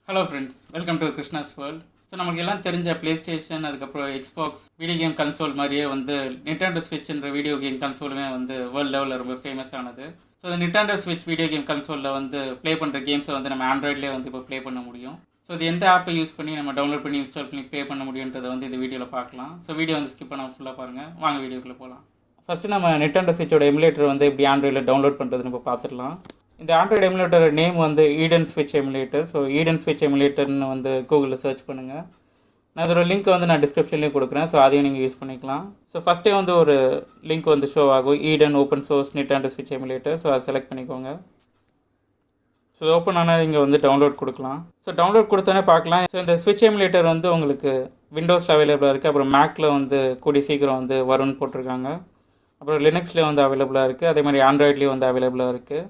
Hello friends, welcome to Krishna's world. So நமக்கு எல்லாம் தெரிஞ்ச ப்ளே ஸ்டேஷன், அதுக்கப்புறம் எக்ஸ்பாக்ஸ் வீடியோ கேம் கன்சோல் மாதிரியே வந்து நிண்டெண்டோ ஸ்விட்ச்ன்ற வீடியோ கேம் கன்சோலுமே வந்து வேர்ல்டு லெவலில் ரொம்ப ஃபேமஸ் ஆனது. ஸோ இந்த நிண்டெண்டோ ஸ்விட்ச் வீடியோ கேம் கன்சோலில் வந்து ப்ளே பண்ணுற கேம்ஸை வந்து நம்ம ஆண்ட்ராய்ட்லேயே வந்து இப்போ ப்ளே பண்ண முடியும். ஸோ இது எந்த ஆப்பை யூஸ் பண்ணி நம்ம டவுன்லோட் பண்ணி இன்ஸ்டால் பண்ணி ப்ளே பண்ண முடியுன்றதை வந்து இந்த வீடியோவில் பார்க்கலாம். ஸோ வீடியோ வந்து ஸ்கிப் பண்ண ஃபுல்லாக பாருங்கள். வாங்க வீடியோக்குள்ளே போகலாம். ஃபஸ்ட்டு நம்ம நிண்டெண்டோ ஸ்விட்சோட எமுலேட்டர் வந்து எப்படி ஆண்ட்ராய்டில் டவுன்லோட் பண்ணுறது நம்ம பார்த்துடலாம். இந்த ஆண்ட்ராய்டு எமுலேட்டர் நேம் வந்து ஈடன் ஸ்விட்ச் எமுலேட்டர். ஸோ ஈடன் ஸ்விட்ச் எமுலேட்டர்னு வந்து கூகுளில் சர்ச் பண்ணுங்கள். நான் அதோட லிங்க் வந்து நான் டிஸ்கிரிப்ஷன்லேயும் கொடுக்குறேன். ஸோ அதையும் நீங்கள் யூஸ் பண்ணிக்கலாம். ஸோ ஃபஸ்ட்டே வந்து ஒரு லிங்க் வந்து ஷோ ஆகும், ஈடன் ஓப்பன் சோர்ஸ் நிண்டெண்டோ ஸ்விட்ச் எமுலேட்டர். ஸோ அதை செலக்ட் பண்ணிக்கோங்க. ஸோ ஓப்பன் ஆனால் இங்கே வந்து டவுன்லோட் கொடுக்கலாம். ஸோ டவுன்லோட் கொடுத்தோன்னே பார்க்கலாம். ஸோ இந்த ஸ்விட்ச் எமுலேட்டர் வந்து உங்களுக்கு விண்டோஸில் அவைலபிளாக இருக்குது, அப்புறம் மேக்கில் வந்து கூடிய சீக்கிரம் வந்து வரும்னு போட்டிருக்காங்க. அப்புறம் லினக்ஸ்லேயே வந்து அவைலபிளாக இருக்குது, அதே மாதிரி ஆண்ட்ராய்ட்லேயும் வந்து அவைலபிளாக இருக்குது.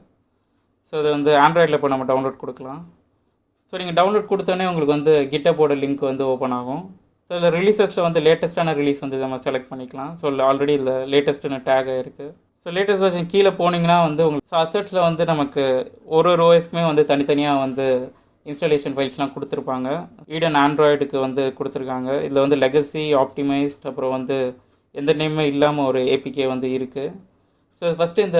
ஸோ இது வந்து ஆண்ட்ராய்டில் இப்போ நம்ம டவுன்லோட் கொடுக்கலாம். ஸோ நீங்கள் டவுன்லோட் கொடுத்தோன்னே உங்களுக்கு வந்து கிட்டப்போட லிங்க் வந்து ஓப்பன் ஆகும். ஸோ இதில் ரிலீசஸில் வந்து லேட்டஸ்ட்டான ரிலீஸ் வந்து நம்ம செலக்ட் பண்ணிக்கலாம். ஸோ ஆல்ரெடி இதில் லேட்டஸ்ட்டுன்னு டேக் ஆகிருக்கு. ஸோ லேட்டஸ்ட் வெர்ஷன் கீழே போனீங்கன்னா வந்து உங்களுக்கு அசட்ஸில் வந்து நமக்கு ஒரு ஓஎஸ்க்குமே வந்து தனித்தனியாக வந்து இன்ஸ்டாலேஷன் ஃபைல்ஸ்லாம் கொடுத்துருப்பாங்க. ஈடன் ஆண்ட்ராய்டுக்கு வந்து கொடுத்துருக்காங்க. இதில் வந்து லெகசி, ஆப்டிமைஸ்ட், அப்புறம் வந்து எந்த நேமே இல்லாமல் ஒரு ஏபிகே வந்து இருக்குது. ஸோ ஃபஸ்ட்டு இந்த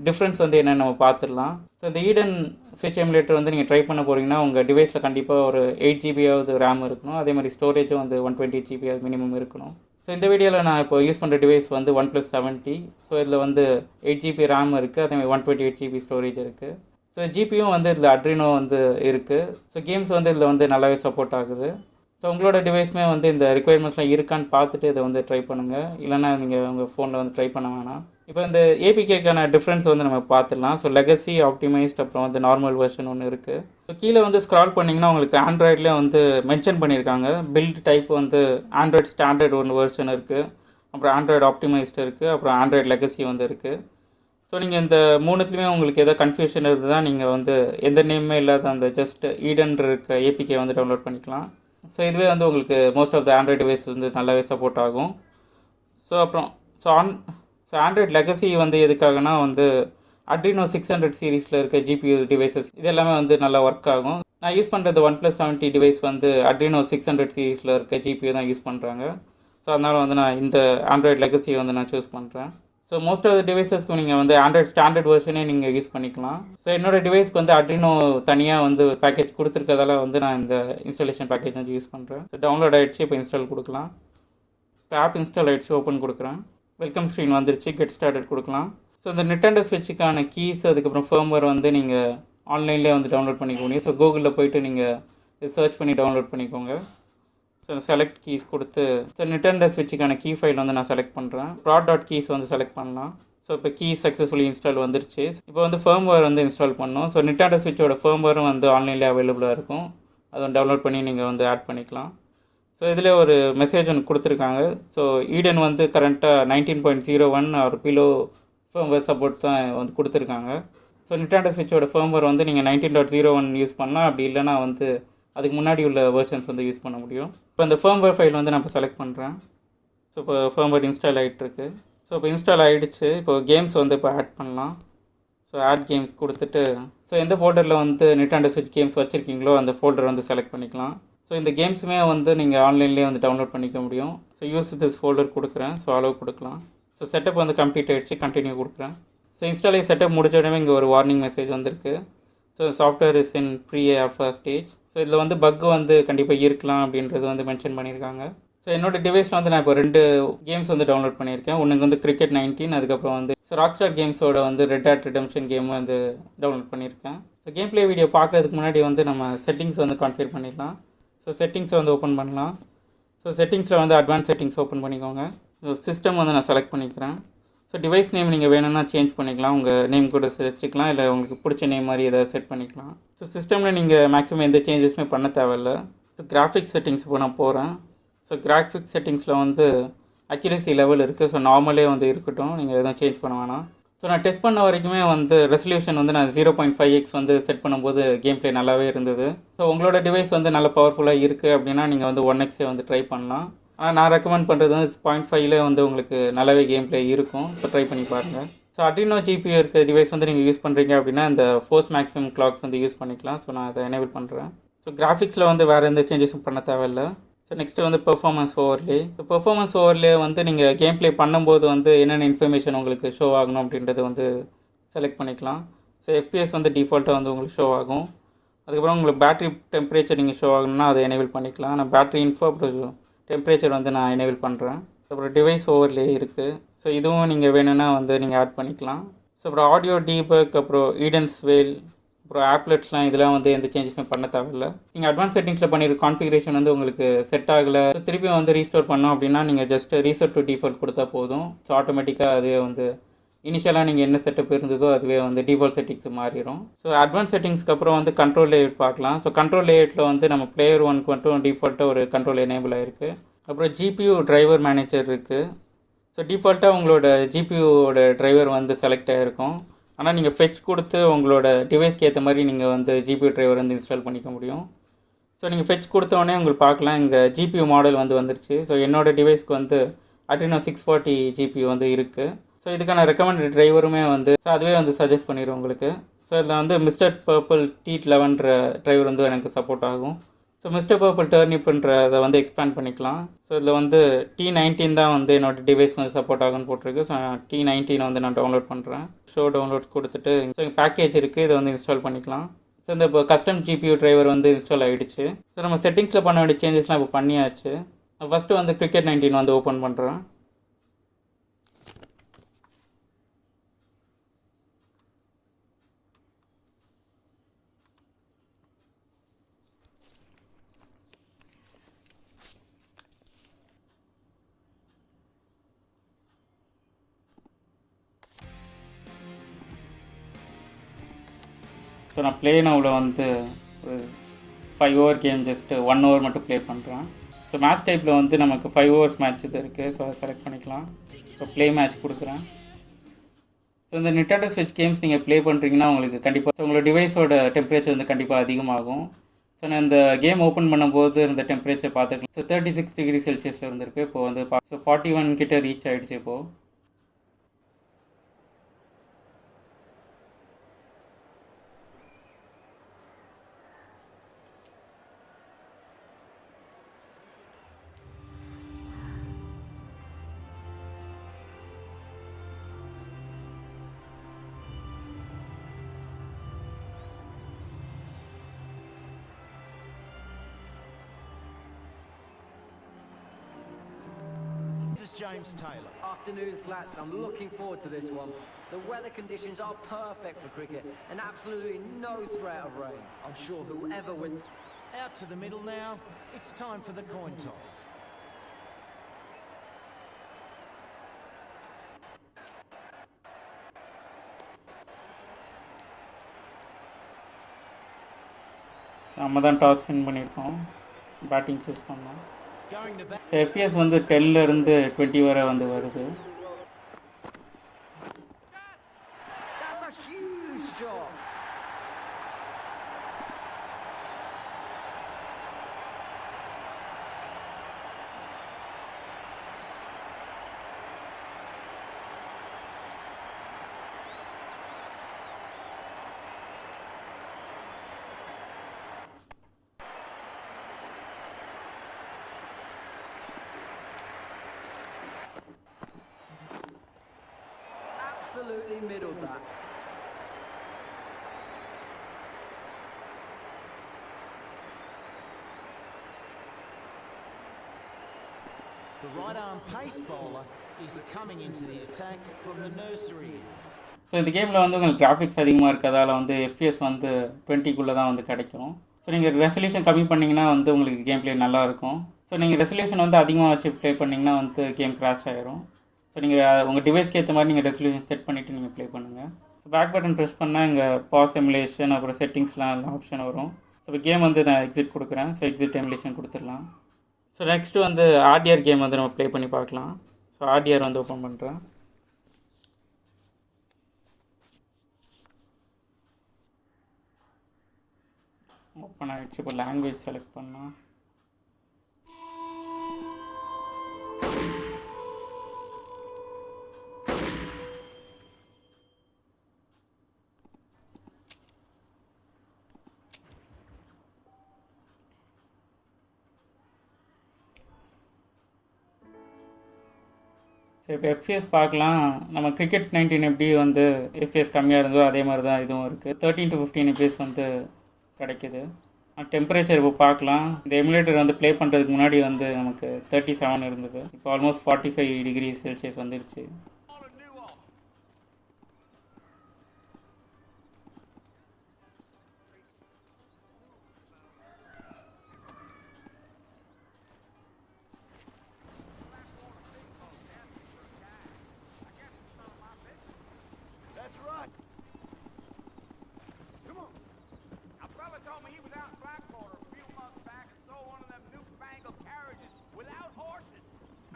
டிஃப்ரென்ஸ் வந்து என்னென்னு நம்ம பார்த்துடலாம். ஸோ இந்த ஈடன் ஸ்விட்ச் எமுலேட்டர் வந்து நீங்கள் ட்ரை பண்ண போகிறீங்கன்னா உங்கள் டிவைஸில் கண்டிப்பாக ஒரு 8 GB ரேம் இருக்கணும். அதே மாதிரி ஸ்டோரேஜும் வந்து 128 GB மினிமம் இருக்கணும். ஸோ இந்த வீடியோவில் நான் இப்போ யூஸ் பண்ணுற டிவைஸ் வந்து OnePlus 70. ஸோ இதில் வந்து 8 GB ரேம் இருக்குது, அதே மாதிரி 128 GB ஸ்டோரேஜ் இருக்குது. ஸோ ஜிபியும் வந்து இதில் அட்ரினோ வந்து இருக்குது. ஸோ கேம்ஸ் வந்து இதில் வந்து நல்லாவே சப்போர்ட் ஆகுது. ஸோ உங்களோட டிவைஸுமே வந்து இந்த ரிக்குயர்மெண்ட்ஸ்லாம் இருக்கான்னு பார்த்துட்டு இதை வந்து ட்ரை பண்ணுங்கள். இல்லைனா நீங்கள் உங்கள் ஃபோனில் வந்து ட்ரை பண்ண வேணாம். இப்போ இந்த ஏபிகேக்கான டிஃப்ரென்ஸ் வந்து நம்ம பார்த்துடலாம். ஸோ லெகசி, ஆப்டிமைஸ்ட், அப்புறம் வந்து நார்மல் வெர்ஷன் ஒன்று இருக்குது. ஸோ கீழே வந்து ஸ்க்ரால் பண்ணிங்கன்னா உங்களுக்கு ஆண்ட்ராய்ட்லேயே வந்து மென்ஷன் பண்ணியிருக்காங்க. பில்ட் டைப் வந்து ஆண்ட்ராய்டு ஸ்டாண்டர்ட் ஒன்று வெர்ஷன் இருக்குது, அப்புறம் ஆண்ட்ராய்டு ஆப்டிமைஸ்ட் இருக்குது, அப்புறம் ஆண்ட்ராய்டு லெகசி வந்து இருக்குது. ஸோ நீங்கள் இந்த மூணுத்துலேயுமே உங்களுக்கு எதாவது கன்ஃபியூஷன் இருக்குது தான் நீங்கள் வந்து எந்த நேமே இல்லாத அந்த ஜஸ்ட் ஈடன் இருக்க ஏபிகே வந்து டவுன்லோட் பண்ணிக்கலாம். ஸோ இதுவே வந்து உங்களுக்கு most of the android device வந்து நல்லாவே சப்போர்ட் ஆகும். ஸோ அப்புறம் ஸோ ஆண்ட்ராய்டு லெகசி வந்து எதுக்காகனா வந்து அட்ரினோ 600 சீரீஸில் இருக்க ஜிபியூ டிவைசஸ் இது எல்லாமே வந்து நல்லா ஒர்க் ஆகும். நான் யூஸ் பண்ணுறது OnePlus 70 டிவைஸ் வந்து அட்ரினோ 600 சீரீஸில் இருக்க ஜிபியூ தான் யூஸ் பண்ணுறாங்க. ஸோ அதனால் வந்து நான் இந்த ஆண்ட்ராய்டு லெகசியை வந்து நான் சூஸ் பண்ணுறேன். ஸோ மோஸ்ட் ஆஃப் த டிவைசஸ்க்கு நீங்கள் வந்து ஆண்ட்ராய்டு ஸ்டாண்டர்ட் வெர்ஷனே நீங்கள் யூஸ் பண்ணிக்கலாம். ஸோ என்னோடய டிவைஸ்க்கு வந்து அட்ரினோ தனியாக வந்து பேக்கேஜ் கொடுத்துருக்கதால வந்து நான் இந்த இன்ஸ்டாலேஷன் பேக்கேஜ் வந்து யூஸ் பண்ணுறேன். ஸோ டவுன்லோட் ஆகிடுச்சு, இப்போ இன்ஸ்டால் கொடுக்கலாம். இப்போ ஆப் இன்ஸ்டால் ஆகிடுச்சு, ஓப்பன் கொடுக்குறேன். வெல்கம் ஸ்க்ரீன் வந்துருச்சு, கெட் ஸ்டார்டட் கொடுக்கலாம். ஸோ இந்த நிண்டெண்டோ ஸ்விட்சுக்கான கீஸ், அதுக்கப்புறம் ஃபர்ம்வேர் வந்து நீங்கள் ஆன்லைன்லேயே வந்து டவுன்லோட் பண்ணிக்க முடியும். ஸோ கூகுளில் போய்ட்டு நீங்கள் சர்ச் பண்ணி டவுன்லோட் பண்ணிக்கோங்க. ஸோ செலக்ட் கீஸ் கொடுத்து ஸோ நிண்டெண்டோ ஸ்விட்சுக்கான கீ ஃபைல் வந்து நான் செலக்ட் பண்ணுறேன். prod.keys வந்து செலக்ட் பண்ணலாம். ஸோ இப்போ கீ சக்ஸஸ்ஃபுல்லி இன்ஸ்டால் வந்துருச்சு. இப்போ வந்து ஃபர்ம்வேர் வந்து இன்ஸ்டால் பண்ணணும். ஸோ நிண்டெண்டோ ஸ்விட்சோட ஃபர்ம்வேரும் வந்து ஆன்லைன்லேயே அவைலபிளாக இருக்கும். அதை டவுன்லோட் பண்ணி நீங்கள் வந்து ஆட் பண்ணிக்கலாம். ஸோ இதில் ஒரு மெசேஜ் ஒன்று கொடுத்துருக்காங்க. ஸோ ஈடன் வந்து கரண்ட்டாக 19.01 ஒரு பிலோ ஃபர்ம்வேர் சப்போர்ட் தான் வந்து கொடுத்துருக்காங்க. ஸோ நிண்டெண்டோ ஸ்விட்சோட ஃபர்ம்வேர் வந்து நீங்கள் 19.01 யூஸ் பண்ணலாம். அப்படி இல்லைனா வந்து அதுக்கு முன்னாடி உள்ள வெர்ஷன்ஸ் வந்து யூஸ் பண்ண முடியும். இப்போ இந்த ஃபர்ம்வேர் ஃபைல் வந்து நான் இப்போ செலக்ட் பண்ணுறேன். ஸோ இப்போ ஃபர்ம்வேர் இன்ஸ்டால் ஆகிட்டுருக்கு. ஸோ இப்போ இன்ஸ்டால் ஆகிடுச்சு. இப்போ கேம்ஸ் வந்து இப்போ ஆட் பண்ணலாம். ஸோ ஆட் கேம்ஸ் கொடுத்துட்டு ஸோ எந்த ஃபோல்டரில் வந்து நிண்டெண்டோ ஸ்விட்ச் கேம்ஸ் வச்சுருக்கீங்களோ அந்த ஃபோல்டர் வந்து செலக்ட் பண்ணிக்கலாம். ஸோ இந்த கேம்ஸுமே வந்து நீங்கள் ஆன்லைன்லேயே வந்து டவுன்லோட் பண்ணிக்க முடியும். ஸோ யூஸ் திஸ் ஃபோல்டர் கொடுக்குறேன். ஸோ அளவு கொடுக்கலாம். ஸோ செட்டப் வந்து கம்ப்ளீட் ஆகிடுச்சு, கண்டினியூ கொடுக்குறேன். ஸோ இன்ஸ்டாலே செட்டப் முடிச்ச உடனே இங்கே ஒரு வார்னிங் மெசேஜ் வந்திருக்கு. So software is in pre alpha stage. So இதில் வந்து பக் வந்து கண்டிப்பாக இருக்கலாம் அப்படின்றது வந்து மென்ஷன் பண்ணியிருக்காங்க. ஸோ என்னோடய டிவைஸில் வந்து நான் இப்போ 2 கேம்ஸ் வந்து டவுன்லோட் பண்ணியிருக்கேன். ஒன்று வந்து கிரிக்கெட் 19, அதுக்கப்புறம் வந்து ராக்ஸ்டார் கேம்ஸோட வந்து ரெட் ஹாட் ரிடெம்ஷன் கேம் வந்து டவுன்லோட் பண்ணியிருக்கேன். ஸோ கேம் ப்ளே வீடியோ பார்க்குறதுக்கு முன்னாடி வந்து நம்ம செட்டிங்ஸ் வந்து கான்ஃபிகர் பண்ணிடலாம். ஸோ செட்டிங்ஸை வந்து ஓப்பன் பண்ணலாம். ஸோ செட்டிங்ஸில் வந்து அட்வான்ஸ் செட்டிங்ஸ் ஓப்பன் பண்ணிக்கோங்க. ஸோ சிஸ்டம் வந்து நான் செலக்ட் பண்ணிக்கிறேன். ஸோ டிவைஸ் நேம் நீங்கள் வேணும்னா சேஞ்ச் பண்ணிக்கலாம். உங்கள் நேம் கூட வச்சுக்கலாம், இல்லை உங்களுக்கு பிடிச்ச நேம் மாதிரி எதாவது செட் பண்ணிக்கலாம். ஸோ சிஸ்டமில் நீங்கள் மேக்ஸிமம் எந்த சேஞ்சஸுமே பண்ண தேவையில்ல. ஸோ கிராஃபிக்ஸ் செட்டிங்ஸ் இப்போ நான் போகிறேன். ஸோ கிராஃபிக்ஸ் செட்டிங்ஸில் வந்து அக்யூரசி லெவல் இருக்குது. ஸோ நார்மலே வந்து இருக்கட்டும், நீங்கள் எதுவும் சேஞ்ச் பண்ண வேணாம். ஸோ நான் டெஸ்ட் பண்ண வரைக்குமே வந்து ரெசல்யூஷன் வந்து நான் 0.5x வந்து செட் பண்ணும்போது கேம் ப்ளே நல்லாவே இருந்தது. ஸோ உங்களோட டிவைஸ் வந்து நல்ல பவர்ஃபுல்லாக இருக்குது அப்படின்னா நீங்கள் வந்து 1x வந்து ட்ரை பண்ணலாம். ஆனால் நான் ரெக்கமெண்ட் பண்ணுறது வந்து 0.5லே வந்து உங்களுக்கு நல்லாவே கேம் ப்ளே இருக்கும். ஸோ ட்ரை பண்ணி பாருங்கள். ஸோ அட்ரினோ ஜிபியூ இருக்க டிவைஸ் வந்து நீங்கள் யூஸ் பண்ணுறீங்க அப்படின்னா இந்த ஃபோர்ஸ் மேக்ஸிமம் கிளாக்ஸ் வந்து யூஸ் பண்ணிக்கலாம். ஸோ நான் அதை எனேபிள் பண்ணுறேன். ஸோ கிராஃபிக்ஸில் வந்து வேறு எந்த சேஞ்சஸும் பண்ண தேவையில்ல. ஸோ நெக்ஸ்ட்டு வந்து performance overlay. So performance overlay வந்து நீங்கள் கேம் ப்ளே பண்ணும்போது வந்து என்னென்ன இன்ஃபர்மேஷன் உங்களுக்கு ஷோ ஆகணும் அப்படின்றது வந்து செலக்ட் பண்ணிக்கலாம். ஸோ எஃபிஎஸ் வந்து டிஃபால்ட்டாக வந்து உங்களுக்கு ஷோ ஆகும். அதுக்கப்புறம் உங்களுக்கு பேட்டரி டெம்பரேச்சர் நீங்கள் ஷோ ஆகணும்னா அதை எனேபிள் பண்ணிக்கலாம். நான் பேட்டரி இன்ஃபோ அப்புறம் டெம்பரேச்சர் வந்து நான் எனேபிள் பண்ணுறேன். அப்புறம் டிவைஸ் ஓவர்லே இருக்குது. ஸோ இதுவும் நீங்கள் வேணும்னா வந்து நீங்கள் ஆட் பண்ணிக்கலாம். ஸோ அப்புறம் ஆடியோ டீபக், அப்புறம் ஈடன்ஸ் வேல், அப்புறம் ஆப்லெட்ஸ்லாம் இதெல்லாம் வந்து எந்த சேஞ்சஸுமே பண்ண தேவையில்லை. நீங்கள் அட்வான்ஸ் செட்டிங்ஸில் பண்ணியிருக்க கான்ஃபிகரேஷன் வந்து உங்களுக்கு செட் ஆகலை, திருப்பி வந்து ரீஸ்டோர் பண்ணோம் அப்படின்னா நீங்கள் ஜஸ்ட் ரீசெட் டு டிஃபால்ட் கொடுத்தா போதும். ஸோ ஆட்டோமேட்டிக்காக அதுவே வந்து இனிஷியலாக நீங்கள் என்ன செட்டப் இருந்ததோ அதுவே வந்து டிஃபால்ட் செட்டிங்ஸ் மாறிடும். ஸோ அட்வான்ஸ் செட்டிங்ஸ்க்கு அப்புறம் வந்து கண்ட்ரோல் லேஅவுட் பார்க்கலாம். ஸோ கண்ட்ரோல் லேஅவுட்டில் வந்து நம்ம பிளேயர் 1க்கு மட்டும் டிஃபால்ட்டாக ஒரு கண்ட்ரோல் எனேபிள் ஆகிருக்கு. அப்புறம் ஜிபியூ டிரைவர் மேனேஜர் இருக்குது. ஸோ டிஃபால்ட்டாக உங்களோட ஜிபியூவோட டிரைவர் வந்து செலக்ட் ஆகிருக்கும். ஆனால் நீங்கள் ஃபெச் கொடுத்து உங்களோட டிவைஸ்க்கு ஏற்ற மாதிரி நீங்கள் வந்து ஜிபியூ டிரைவர் வந்து இன்ஸ்டால் பண்ணிக்க முடியும். ஸோ நீங்கள் ஃபெச் கொடுத்தோடனே உங்களுக்கு பார்க்கலாம் இங்கே ஜிபியூ மாடல் வந்து வந்துருச்சு. ஸோ என்னோடய டிவைஸ்க்கு வந்து Adreno 640 ஜிபியூ வந்து இருக்குது. ஸோ இதுக்கான ரெக்கமெண்டட் டிரைவருமே வந்து ஸோ அதுவே வந்து சஜஸ்ட் பண்ணிடும் உங்களுக்கு. ஸோ இதில் வந்து மிஸ்டர் பர்பிள் T11 டிரைவர் வந்து எனக்கு சப்போர்ட் ஆகும். ஸோ மிஸ்டர் பர்பிள் டர்னிப்ன்றதை வந்து எக்ஸ்பேண்ட் பண்ணிக்கலாம். ஸோ இதில் வந்து T19 தான் வந்து என்னோடய டிவைஸ்க்கு வந்து சப்போர்ட் ஆகும்னு போட்டிருக்கு. ஸோ T19 வந்து நான் டவுன்லோட் பண்ணுறேன். ஷோ டவுன்லோட் கொடுத்துட்டு ஸோ பேக்கேஜ் இருக்குது, இதை வந்து இன்ஸ்டால் பண்ணிக்கலாம். ஸோ இந்த இப்போ கஸ்டம் ஜிபியூ டிரைவர் வந்து இன்ஸ்டால் ஆகிடுச்சு. ஸோ நம்ம செட்டிங்ஸில் பண்ண வேண்டிய சேஞ்சஸ்லாம் இப்போ பண்ணியாச்சு. ஃபஸ்ட்டு வந்து Cricket 19 வந்து ஓப்பன் பண்ணுறேன். ஸோ நான் ப்ளே நவுல வந்து ஒரு 5 ஓவர் கேம் ஜஸ்ட் 1 ஓவர் மட்டும் ப்ளே பண்ணுறேன். ஸோ மேட்ச் டைப்பில் வந்து நமக்கு 5 ஓவர்ஸ் மேட்ச் இது இருக்குது. ஸோ அதை செலக்ட் பண்ணிக்கலாம். ஸோ ப்ளே மேட்ச் கொடுக்குறேன். ஸோ இந்த Nintendo Switch கேம்ஸ் நீங்கள் ப்ளே பண்ணுறீங்கன்னா உங்களுக்கு கண்டிப்பாக உங்களோட டிவைஸோட டெம்பரேச்சர் வந்து கண்டிப்பாக அதிகமாகும். ஸோ நான் இந்த கேம் ஓப்பன் பண்ணும்போது இந்த டெம்பரேச்சர் பார்த்துக்கலாம். ஸோ 36 டிகிரி செல்சியஸில் இருந்திருக்கு. இப்போது வந்து ஸோ 41 கிட்ட ரீச் ஆகிடுச்சு. இப்போது This is James Taylor. Afternoon, Slats. I'm looking forward to this one. The weather conditions are perfect for cricket and absolutely no threat of rain. I'm sure whoever wins... Out to the middle now. It's time for the coin toss. நம்ம தான் toss win பண்ணியிருக்கோம். Batting choose பண்ணோம். Going to bat. So FPS வந்து 10லேருந்து 20 வரை வந்து வருது. That's a huge shot. Absolutely middled that. The right arm pace bowler is coming into the attack from the nursery end. So இந்த கேமில் வந்து உங்களுக்கு கிராஃபிக்ஸ் அதிகமாக இருக்கிறதால வந்து எஃபிஎஸ் வந்து 20க்குள்ளே தான் வந்து கிடைக்கும். ஸோ நீங்கள் ரெசல்யூஷன் கம்மி பண்ணிங்கன்னா வந்து உங்களுக்கு கேம் ப்ளே நல்லாயிருக்கும். ஸோ நீங்கள் ரெசல்யூஷன் வந்து அதிகமாக வச்சு ப்ளே பண்ணிங்கன்னா வந்து கேம் கிராஷ் ஆகிரும். ஸோ நீங்கள் உங்கள் டிவைஸ்க்கு ஏற்ற மாதிரி நீங்கள் ரெசல்யூஷன் செட் பண்ணிவிட்டு நீங்கள் ப்ளே பண்ணுங்கள். ஸோ பேக் பட்டன் ப்ரெஸ் பண்ணால் இங்கே பாஸ் எமுலேஷன் அப்புறம் செட்டிங்ஸ்லாம் ஆப்ஷன் வரும். ஸோ இப்போ கேம் வந்து நான் எக்ஸிட் கொடுக்குறேன். ஸோ எக்ஸிட் எமுலேஷன் கொடுத்துடலாம். ஸோ நெக்ஸ்ட்டு வந்து ஆர்டிஆர் கேம் வந்து நம்ம ப்ளே பண்ணி பார்க்கலாம். ஸோ ஆர்டிஆர் வந்து ஓப்பன் பண்ணுறேன். ஓப்பன் ஆகிடுச்சு. இப்போ லாங்குவேஜ் செலக்ட் பண்ணலாம். ஸோ இப்போ எஃப்பிஎஸ் பார்க்கலாம். நம்ம கிரிக்கெட் 19 எப்படி வந்து எஃப்பிஎஸ் கம்மியாக இருந்தோ அதே மாதிரி தான் இதுவும் இருக்குது. 13 to 15 எஃப்பிஎஸ் வந்து கிடைக்குது. டெம்பரேச்சர் இப்போ பார்க்கலாம். இந்த எமுலேட்டர் வந்து ப்ளே பண்ணுறதுக்கு முன்னாடி வந்து நமக்கு 37 இருந்தது. இப்போ ஆல்மோஸ்ட் 45 டிகிரி செல்சியஸ் வந்துருச்சு. That's right. Come on. A fella told me he was out in Blackwater a few months back and stole one of them newfangled carriages without horses.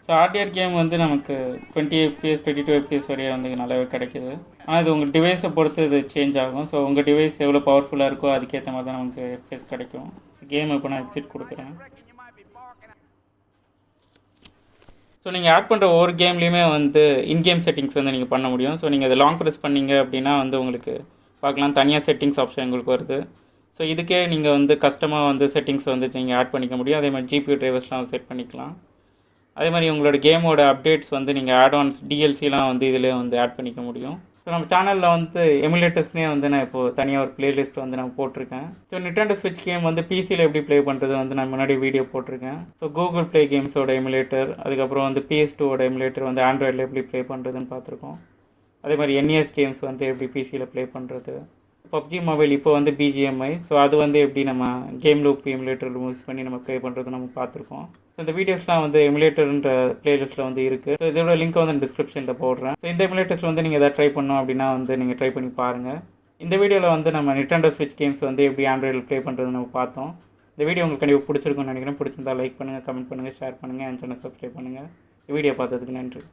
So RTR game வந்து நமக்கு 20 FPS 22 FPS வரையே வந்து நல்லாவே கிடைக்குது. ஆனால் இது உங்கள் டிவைஸை பொறுத்து இது சேஞ்ச் ஆகும். ஸோ உங்கள் டிவைஸ் எவ்வளோ பவர்ஃபுல்லாக இருக்கோ அதுக்கேற்ற மாதிரி தான் நமக்கு எஃப்பிஎஸ் கிடைக்கும். கேம் இப்போ நான் எக்ஸிட் கொடுக்குறேன். Reckon you might be barking at so நீங்கள் ஆட் பண்ணுற ஒவ்வொரு கேம்லேயுமே வந்து இன்கேம் செட்டிங்ஸ் வந்து நீங்கள் பண்ண முடியும். ஸோ நீங்கள் அதை லாங் ப்ரெஸ் பண்ணீங்க அப்படின்னா வந்து உங்களுக்கு பார்க்கலாம் தனியாக செட்டிங்ஸ் ஆப்ஷன் உங்களுக்கு வருது. ஸோ இதுக்கே நீங்கள் வந்து கஸ்டமாக வந்து செட்டிங்ஸ் வந்து நீங்கள் ஆட் பண்ணிக்க முடியும். அதே மாதிரி ஜிபியூ டிரைவர்ஸ்லாம் செட் பண்ணிக்கலாம். அதே மாதிரி உங்களோட கேமோட அப்டேட்ஸ் வந்து நீங்கள் ஆட்ஆன்ஸ் டிஎல்சிலாம் வந்து இதிலே வந்து ஆட் பண்ணிக்க முடியும். ஸோ நம்ம சேனலில் வந்து எமுலேட்டர்ஸ்னே வந்து நான் இப்போது தனியாக ஒரு பிளேலிஸ்ட் வந்து நான் போட்டிருக்கேன். ஸோ நிட்டெண்டோ ஸ்விட்ச் கேம் வந்து பிசியில் எப்படி ப்ளே பண்ணுறது வந்து நான் முன்னாடி வீடியோ போட்டிருக்கேன். ஸோ கூகுள் ப்ளே கேம்ஸோட எமுலேட்டர், அதுக்கப்புறம் வந்து PS2ஓட எமுலேட்டர் வந்து ஆண்ட்ராய்டில் எப்படி ப்ளே பண்ணுறதுன்னு பார்த்துருக்கோம். அதே மாதிரி NES கேம்ஸ் வந்து எப்படி பிசியில் ப்ளே பண்ணுறது. PUBG மொபைல் இப்போ வந்து BGMI, ஸோ அது வந்து எப்படி நம்ம கேம் லூப் எமுலேட்டர் யூஸ் பண்ணி நம்ம ப்ளே பண்ணுறது நம்ம பார்த்துருக்கோம். ஸோ இந்த வீடியோஸ்லாம் வந்து எமுலேட்டர்ன்ற பிளேலிஸ்ட்டில் வந்து இருக்குது. ஸோ இதோட லிங்க் வந்து டிஸ்கிரிப்ஷனில் போடுறேன். ஸோ இந்த எமுலேட்டர்ஸ் வந்து நீங்கள் எதாவது ட்ரை பண்ணோம் அப்படின்னா வந்து நீங்கள் ட்ரை பண்ணி பாருங்கள். இந்த வீடியோவில் வந்து நம்ம நிட்டெண்டோ ஸ்விட்ச் கேம்ஸ் வந்து எப்படி ஆண்ட்ராய்டில் ப்ளே பண்ணுறது நம்ம பார்த்தோம். இந்த வீடியோ உங்களுக்கு கண்டிப்பாக பிடிச்சிருக்குன்னு நினைக்கிறேன். பிடிச்சிருந்தா லைக் பண்ணுங்கள், கமெண்ட் பண்ணுங்கள், ஷேர் பண்ணுங்கள், என் சேனல் சப்ஸ்கிரைப் பண்ணுங்கள். இந்த வீடியோ பார்த்ததுக்கு நன்றி.